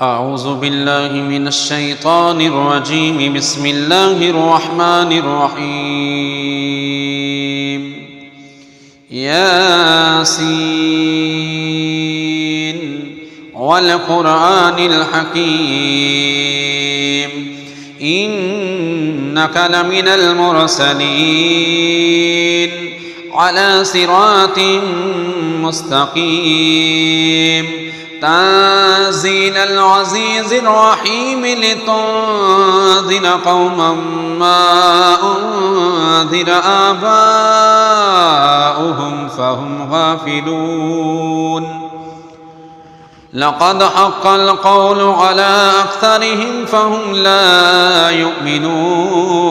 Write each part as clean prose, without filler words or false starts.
أعوذ بالله من الشيطان الرجيم. بسم الله الرحمن الرحيم. ياسين والقرآن الحكيم إنك لمن المرسلين على صراط مستقيم تنزيل العزيز الرحيم لتنذر قوما ما أنذر آباؤهم فهم غافلون. لقد حق القول على أكثرهم فهم لا يؤمنون.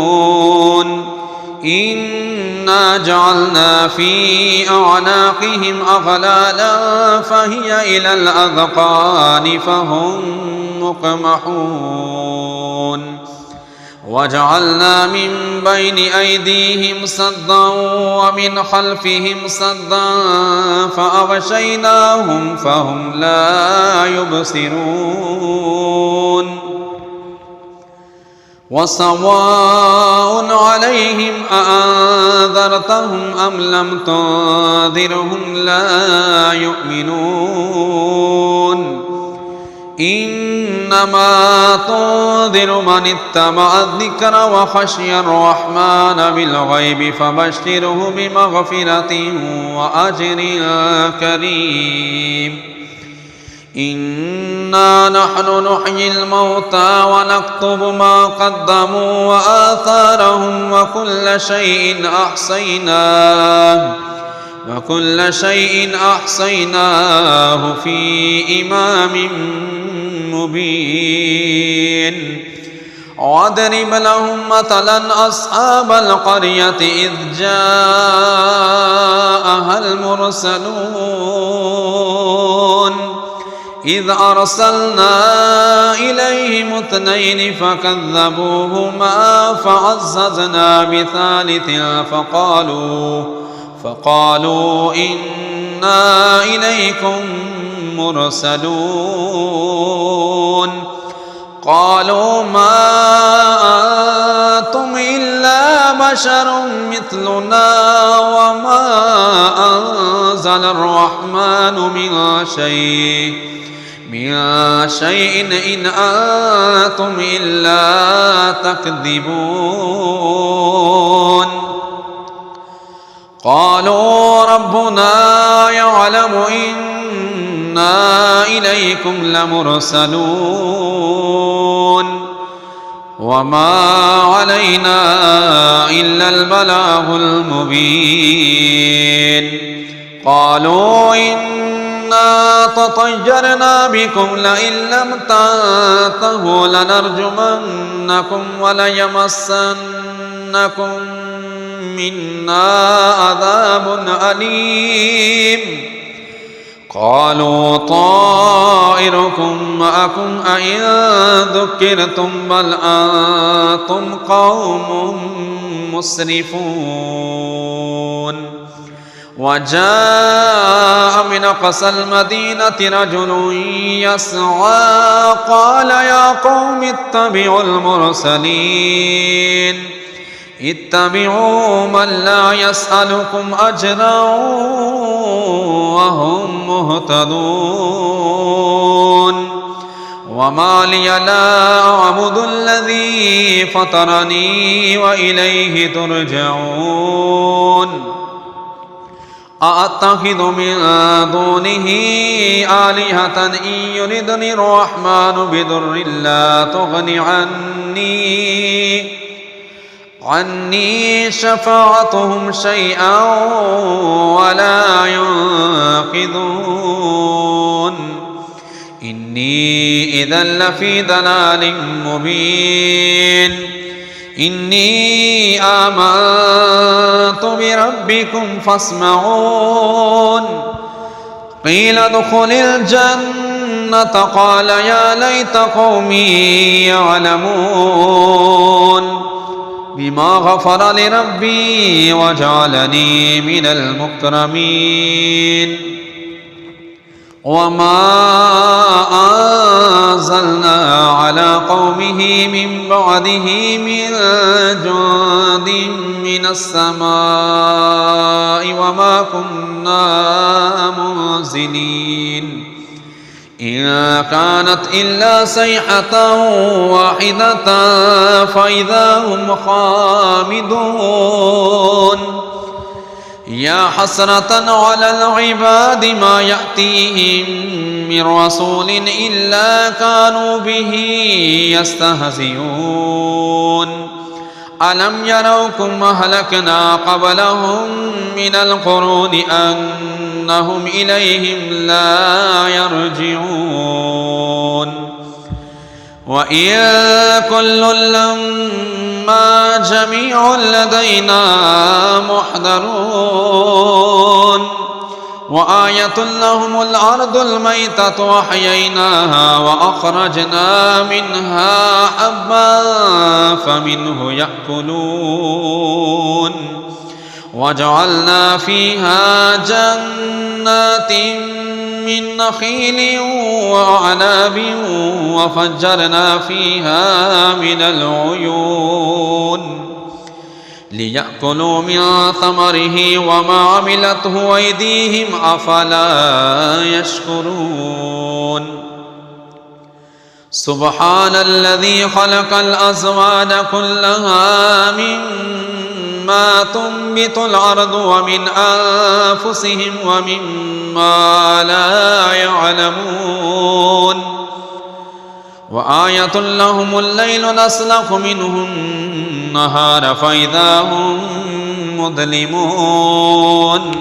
إنا جعلنا في أعناقهم أغلالا فهي إلى الأذقان فهم مقمحون. وجعلنا من بين أيديهم سدا ومن خلفهم سدا فأغشيناهم فهم لا يبصرون. وسواء عليهم أأنذرتهم أم لم تنذرهم لا يؤمنون. إنما تنذر من اتبع الذكر وخشي الرحمن بالغيب فبشره بمغفرة وأجر كريم. إنا نحن نحيي الموتى ونكتب ما قدموا وآثارهم وكل شيء أحصيناه في إمام مبين. واضرب لهم مثلا أصحاب القرية إذ جاءها المرسلون إذ أرسلنا إليهم 2 فكذبوهما فعززنا بثالث فقالوا إنا إليكم مرسلون. قالوا ما أنتم إلا بشر مثلنا وما أنزل الرحمن من شيء إن أنتم إلا تكذبون. قالوا ربنا يعلم إنا إليكم لمرسلون وما علينا إلا البلاغ المبين. قالوا إنا تطيرنا بكم لئن لم تنتهوا لنرجمنكم وليمسنكم منا عذاب أليم. قالوا طائركم معكم أئن ذكرتم بل أنتم قوم مسرفون. وجاء من أقصى المدينة رجل يسعى قال يا قوم اتبعوا المرسلين اتبعوا من لا يسألكم أجرا وهم مهتدون. وما لي لا أعبد الذي فطرني وإليه ترجعون. أأتخذ من دونه آلهة إن يردني الرحمن بضر لا تغن عني شفاعتهم شيئا ولا ينقذون. إني إذا لفي ضلال مبين. إني آمنت بربكم فاسمعون. قيل ادخل الجنة قال يا ليت قومي يعلمون بما غفر لربي وجعلني من المكرمين. وما بعده من جند من السماء وما كنا منزلين إن كانت إلا صيحة واحدة فإذا هم خامدون يا حسرة على العباد ما يأتيهم من رسول إلا كانوا به يستهزئون ألم يروا كم أهلكنا قبلهم من القرون أنهم إليهم لا يرجعون وإن كل لما جميع لدينا محضرون وآية لهم الأرض الميتة وأحييناها وأخرجنا منها حبا فمنه يأكلون وجعلنا فيها جنات من نخيل وأعناب وفجرنا فيها من العيون ليأكلوا من ثمره وما عملته أيديهم أفلا يشكرون سبحان الذي خلق الأزواج كلها مما تنبت الأرض ومن أنفسهم ومما لا يعلمون وآية لهم الليل نسلخ منه النهار فإذا هم مظلمون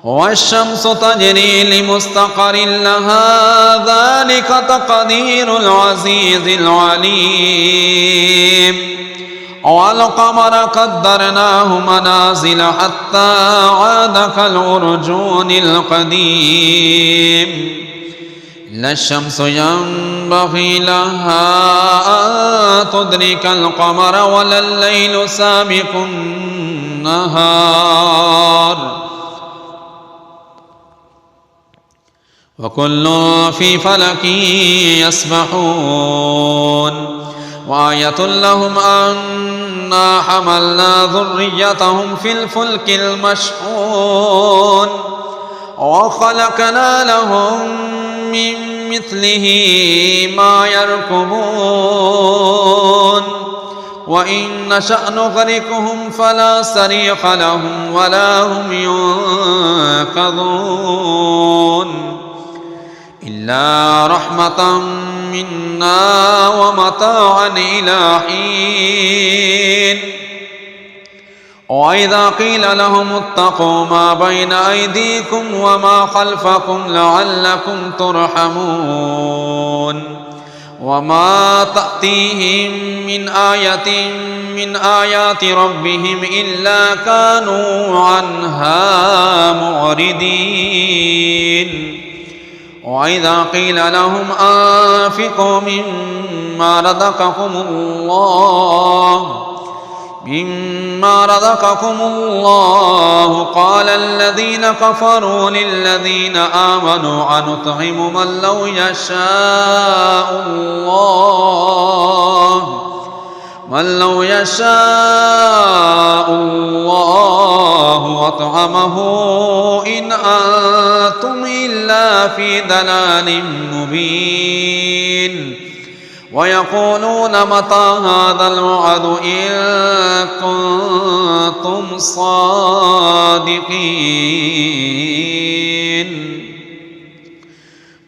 والشمس تجري لمستقر لها ذلك تقدير العزيز العليم والقمر قدرناه منازل حتى عاد كالعرجون القديم لا الشمس ينبغي لها أن تدرك القمر ولا الليل سابق النهار وكل في فلك يسبحون وآية لهم أنا حملنا ذريتهم في الفلك المشحون وخلقنا لهم من مثله ما يركبون وإن نشأ نغرقهم فلا صريخ لهم ولا هم ينقذون إلا رحمة منا ومتاعا إلى حين وإذا قيل لهم اتقوا ما بين أيديكم وما خلفكم لعلكم ترحمون وما تأتيهم من آية من آيات ربهم إلا كانوا عنها معرضين وإذا قيل لهم أنفقوا مما رزقكم الله قال الذين كفروا للذين آمنوا أنطعم من لو يشاء الله أطعمه إن أنتم إلا في ضلال مبين ويقولون متى هذا الوعد إن كنتم صادقين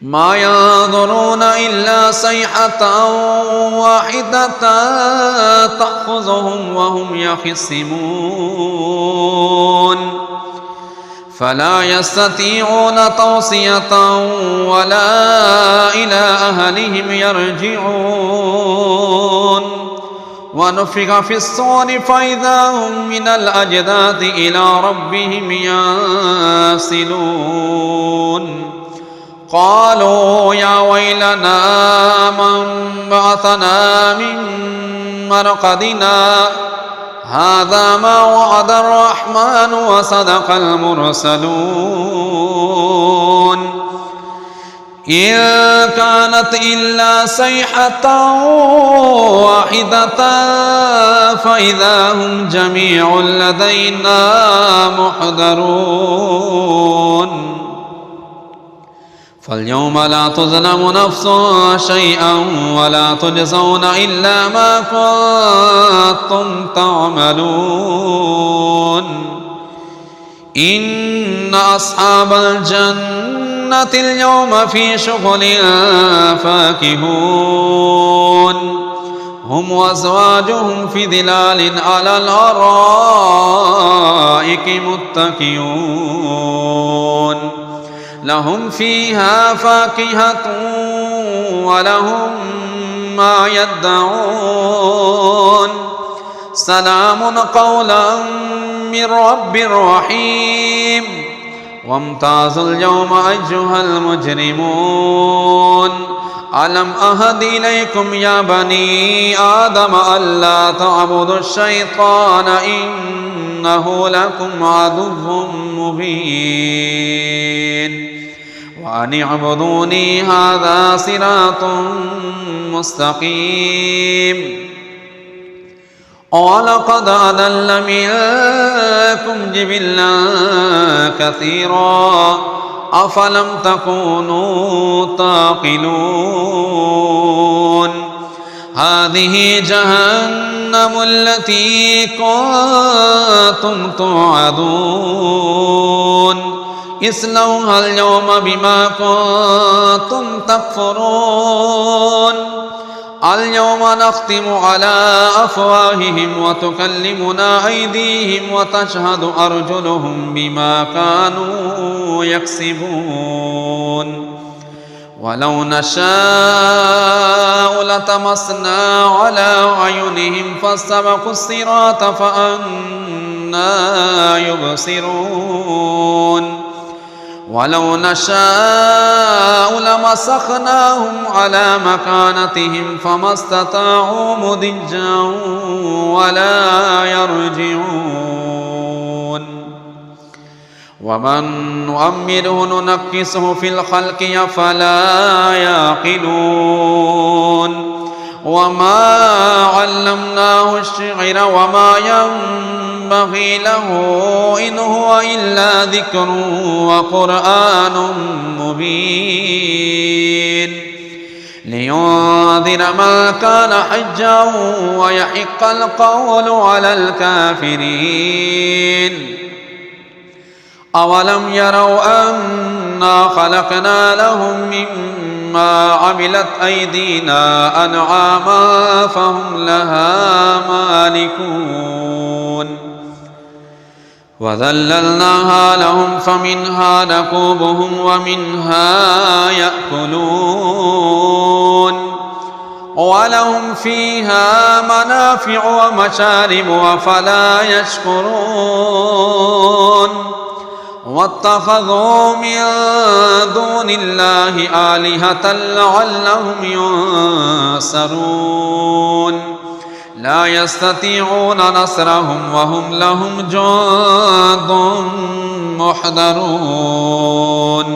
ما ينظرون إلا صيحة واحدة تأخذهم وهم يخصمون فلا يستطيعون توصية ولا إلى أهلهم يرجعون ونفخ في الصور فإذا هم من الأجداث إلى ربهم ينسلون قالوا يا ويلنا من بعثنا من مرقدنا هذا ما وعد الرحمن وصدق المرسلون إن كانت إلا صيحة واحدة فإذا هم جميع لدينا محضرون فاليوم لا تظلم نفس شيئا ولا تجزون إلا ما كنتم تعملون إن أصحاب الجنة اليوم في شغل فاكهون هم وأزواجهم في ظلال على الأرائك متكئون لهم فيها فاكهة ولهم ما يدعون سلام قولا من رب رحيم وامتازوا اليوم أيها المجرمون ألم أهد إليكم يا بني آدم ألا تعبدوا الشيطان إنه لكم عدو مبين وأن اعبدوني هذا صراط مستقيم ولقد أضل منكم جبلا كثيرا أفلم تكونوا تعقلون هذه جهنم التي كنتم توعدون اصلوها اليوم بما كنتم تكفرون اليوم نختم على أفواههم وتكلمنا أيديهم وتشهد أرجلهم بما كانوا يكسبون ولو نشاء لطمسنا على أعينهم فاستبقوا الصراط فأنى يبصرون ولو نشاء لمسخناهم على مكانتهم فما استطاعوا مضجا ولا يرجعون ومن نؤمره ننكسه في الخلق أفلا يعقلون وما علمناه الشعر وما ينبغي له إن هو إلا ذكر وقرآن مبين لينذر من كان حجا ويحق القول على الكافرين أولم يروا أنا خلقنا لهم مما عملت أيدينا أنعاما فهم لها مالكون وذللناها لهم فمنها ركوبهم ومنها يأكلون ولهم فيها منافع ومشارب أفلا يشكرون واتخذوا من دون الله آلهة لعلهم ينصرون لا يستطيعون نصرهم وهم لهم جند محضرون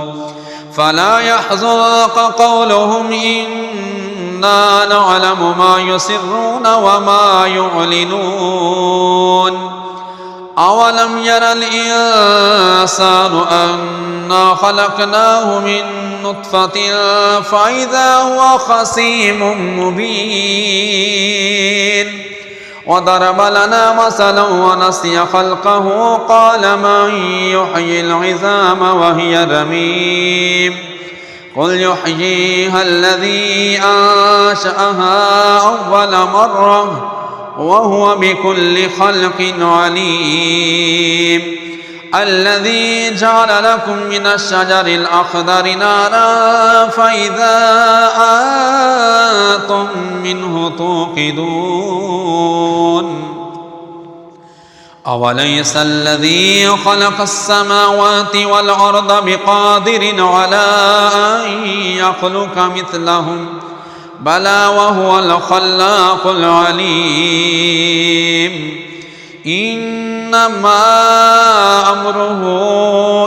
فلا يحزنك قولهم إنا نعلم ما يسرون وما يعلنون أولم ير الإنسان أنا خلقناه من نطفة فإذا هو خصيم مبين وضرب لنا مثلا ونسي خلقه قال من يحيي العظام وهي رميم قل يحييها الذي أنشأها أول مرة وهو بكل خلق عليم الذي جعل لكم من الشجر الأخضر نارا فإذا أنتم منه توقدون أوليس الذي خلق السماوات والأرض بقادر على أن يخلق مثلهم بلى وهو الخلاق العليم إنما أمره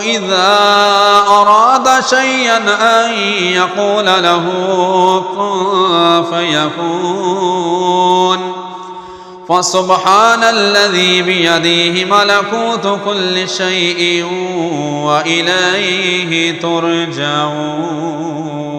إذا أراد شيئا أن يقول له كن فيكون. فسبحان الذي بيده ملكوت كل شيء وإليه ترجعون.